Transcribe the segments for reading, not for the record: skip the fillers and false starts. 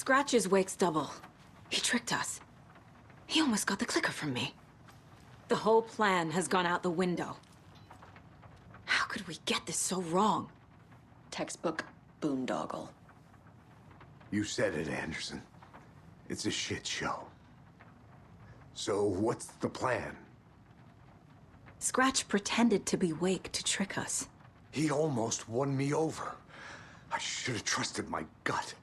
Scratch is Wake's double. He tricked us. He almost got the clicker from me. The whole plan has gone out the window. How could we get this so wrong? Textbook boondoggle. You said it, Anderson. It's a shit show. So what's the plan? Scratch pretended to be Wake to trick us. He almost won me over. I should have trusted my gut.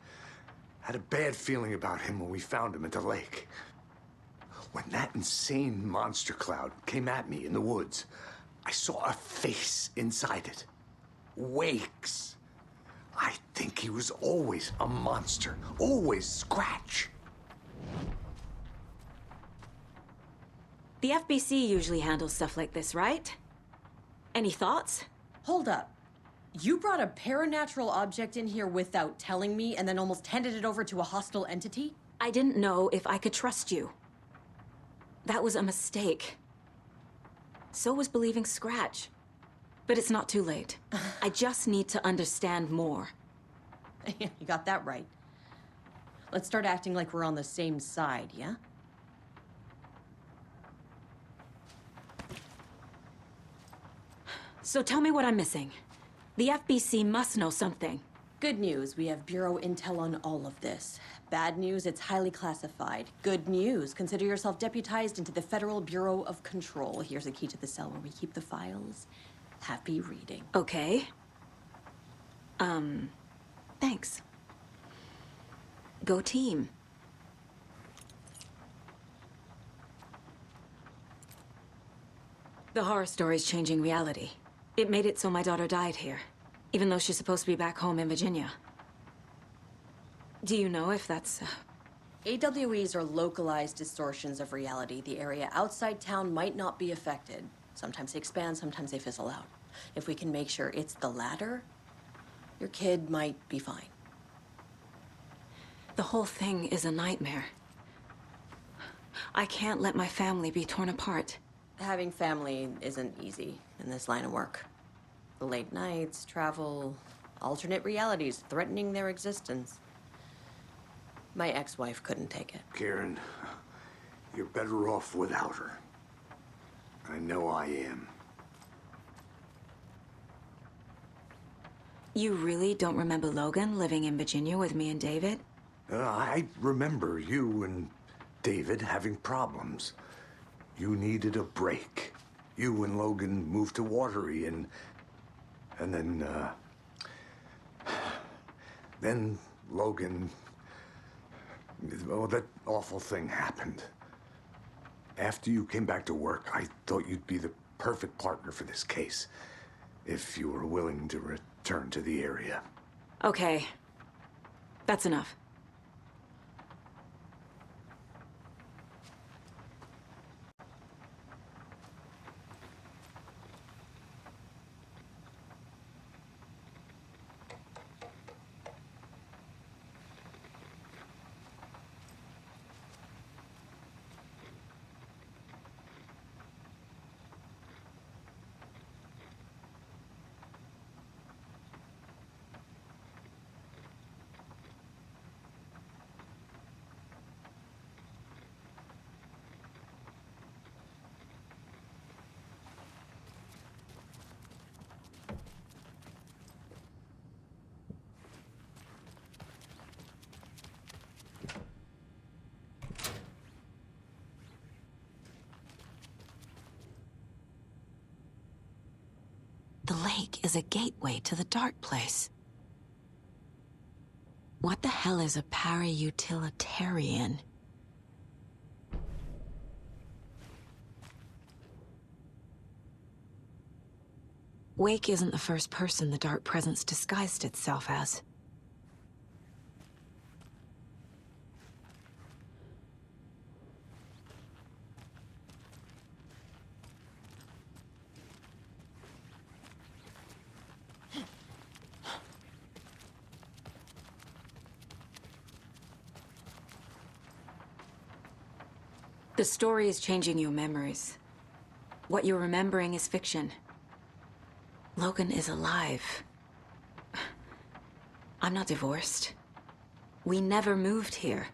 Had a bad feeling about him when we found him at the lake. When that insane monster cloud came at me in the woods, I saw a face inside it. Wake's. I think he was always a monster. Always Scratch. The FBC usually handles stuff like this, right? Any thoughts? Hold up. You brought a paranatural object in here without telling me and then almost handed it over to a hostile entity? I didn't know if I could trust you. That was a mistake. So was believing Scratch. But it's not too late. I just need to understand more. You got that right. Let's start acting like we're on the same side, yeah? So tell me what I'm missing. The FBC must know something. Good news, we have Bureau intel on all of this. Bad news, it's highly classified. Good news, consider yourself deputized into the Federal Bureau of Control. Here's a key to the cell where we keep the files. Happy reading. Okay. Thanks. Go team. The horror story's changing reality. It made it so my daughter died here, even though she's supposed to be back home in Virginia. Do you know if that's... AWEs are localized distortions of reality. The area outside town might not be affected. Sometimes they expand, sometimes they fizzle out. If we can make sure it's the latter, your kid might be fine. The whole thing is a nightmare. I can't let my family be torn apart. Having family isn't easy in this line of work. The late nights, travel, alternate realities threatening their existence. My ex-wife couldn't take it. Karen, you're better off without her. I know I am. You really don't remember Logan living in Virginia with me and David? I remember you and David having problems. You needed a break. You and Logan moved to Watery and then Logan, well, that awful thing happened. After you came back to work, I thought you'd be the perfect partner for this case, if you were willing to return to the area. Okay. That's enough. The lake is a gateway to the dark place. What the hell is a para-utilitarian? Wake isn't the first person the dark presence disguised itself as. The story is changing your memories. What you're remembering is fiction. Logan is alive. I'm not divorced. We never moved here.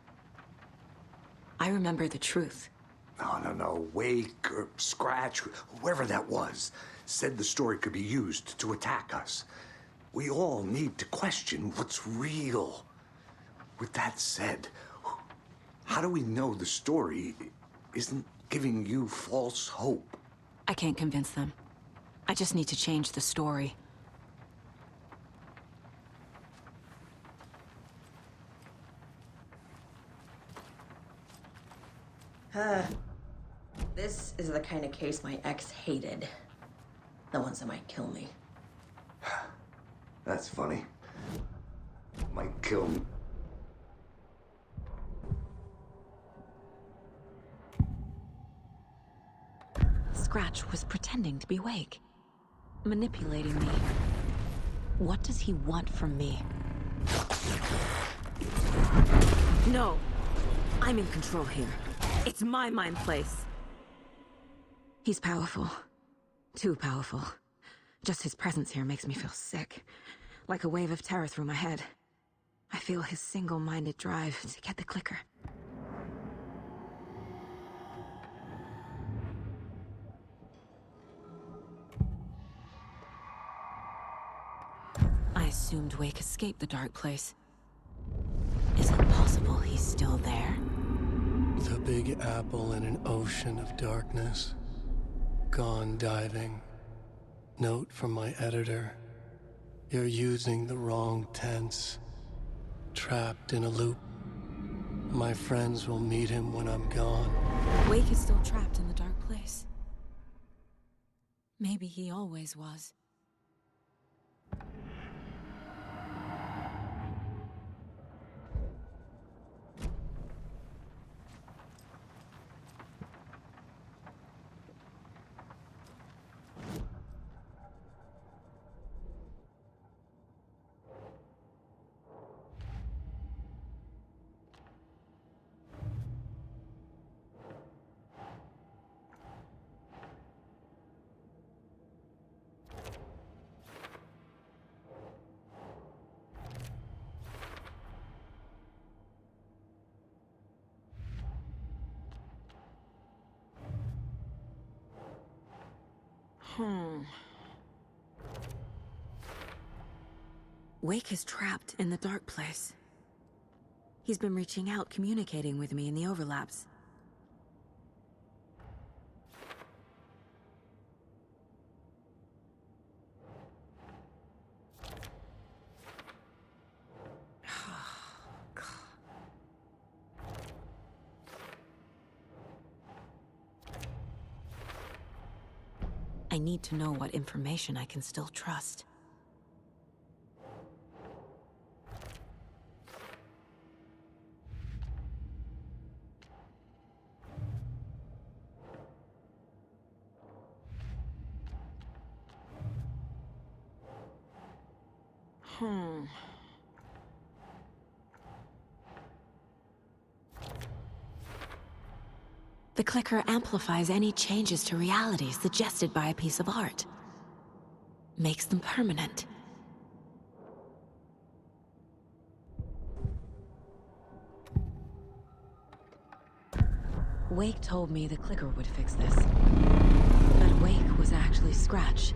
I remember the truth. No. Wake or Scratch, whoever that was, said the story could be used to attack us. We all need to question what's real. With that said, how do we know the story isn't giving you false hope? I can't convince them. I just need to change the story. This is the kind of case my ex hated. The ones that might kill me. That's funny. Might kill me. Scratch was pretending to be Wake, manipulating me. What does he want from me? No! I'm in control here. It's my mind place. He's powerful. Too powerful. Just his presence here makes me feel sick. Like a wave of terror through my head. I feel his single-minded drive to get the clicker. I assumed Wake escaped the dark place. Is it possible he's still there? The Big Apple in an ocean of darkness. Gone diving. Note from my editor. You're using the wrong tense. Trapped in a loop. My friends will meet him when I'm gone. Wake is still trapped in the dark place. Maybe he always was. Wake is trapped in the dark place. He's been reaching out, communicating with me in the overlaps. I need to know what information I can still trust. The clicker amplifies any changes to reality suggested by a piece of art. Makes them permanent. Wake told me the clicker would fix this. But Wake was actually Scratch.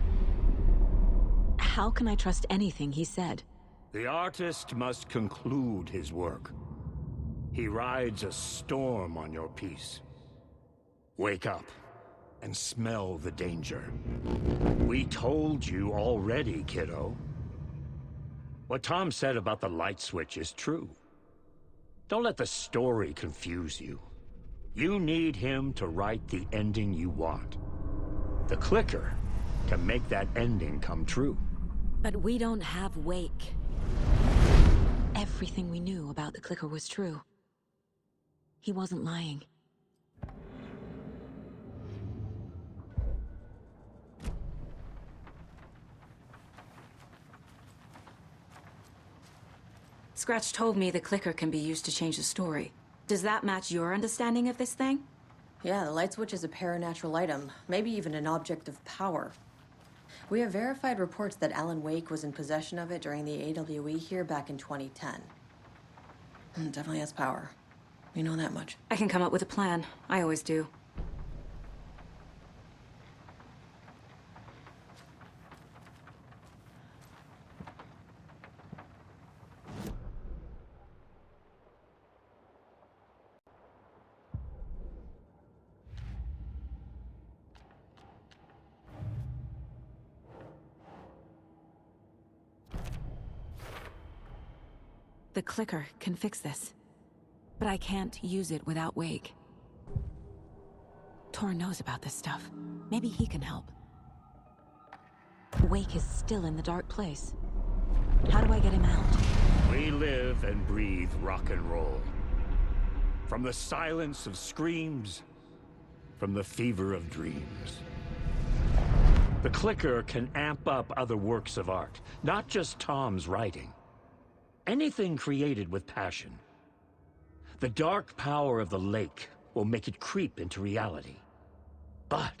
How can I trust anything he said? The artist must conclude his work. He rides a storm on your piece. Wake up and smell the danger. We told you already, kiddo. What Tom said about the light switch is true. Don't let the story confuse you. You need him to write the ending you want. The clicker can make that ending come true. But we don't have Wake. Everything we knew about the clicker was true. He wasn't lying. Scratch told me the clicker can be used to change the story. Does that match your understanding of this thing? Yeah, the light switch is a paranatural item, maybe even an object of power. We have verified reports that Alan Wake was in possession of it during the AWE here back in 2010. It definitely has power. We know that much. I can come up with a plan. I always do. The clicker can fix this. But I can't use it without Wake. Tor knows about this stuff. Maybe he can help. Wake is still in the dark place. How do I get him out? We live and breathe rock and roll. From the silence of screams, from the fever of dreams. The clicker can amp up other works of art, not just Tom's writing. Anything created with passion. The dark power of the lake will make it creep into reality. But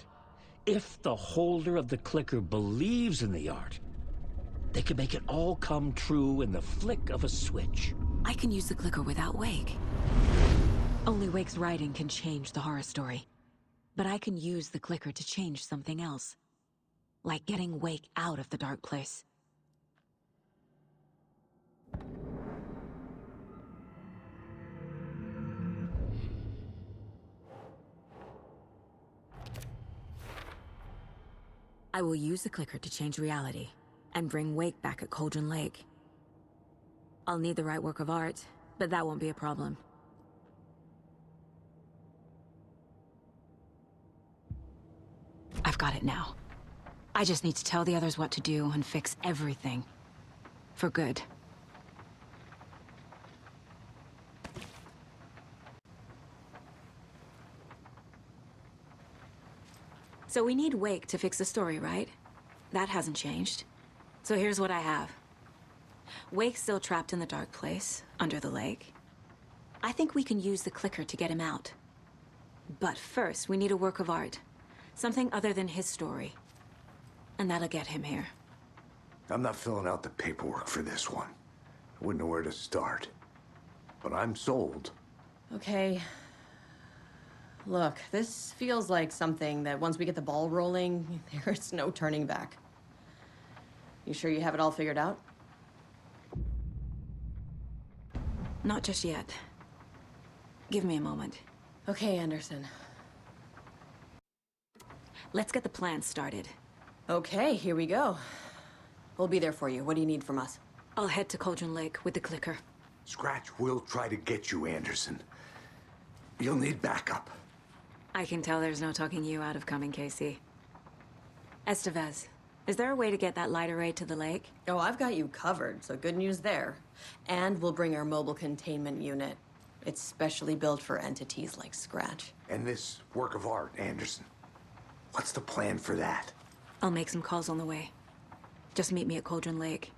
if the holder of the clicker believes in the art, they can make it all come true in the flick of a switch. I can use the clicker without Wake. Only Wake's writing can change the horror story. But I can use the clicker to change something else. Like getting Wake out of the dark place. I will use the clicker to change reality and bring Wake back at Cauldron Lake. I'll need the right work of art, but that won't be a problem. I've got it now. I just need to tell the others what to do and fix everything. For good. So we need Wake to fix the story, right? That hasn't changed. So here's what I have. Wake's still trapped in the dark place, under the lake. I think we can use the clicker to get him out. But first, we need a work of art. Something other than his story. And that'll get him here. I'm not filling out the paperwork for this one. I wouldn't know where to start. But I'm sold. Okay. Look, this feels like something that once we get the ball rolling, there's no turning back. You sure you have it all figured out? Not just yet. Give me a moment. Okay, Anderson. Let's get the plan started. Okay, here we go. We'll be there for you. What do you need from us? I'll head to Cauldron Lake with the clicker. Scratch will try to get you, Anderson. You'll need backup. I can tell there's no talking you out of coming, Casey. Estevez, is there a way to get that light array to the lake? Oh, I've got you covered, so good news there. And we'll bring our mobile containment unit. It's specially built for entities like Scratch. And this work of art, Anderson. What's the plan for that? I'll make some calls on the way. Just meet me at Cauldron Lake.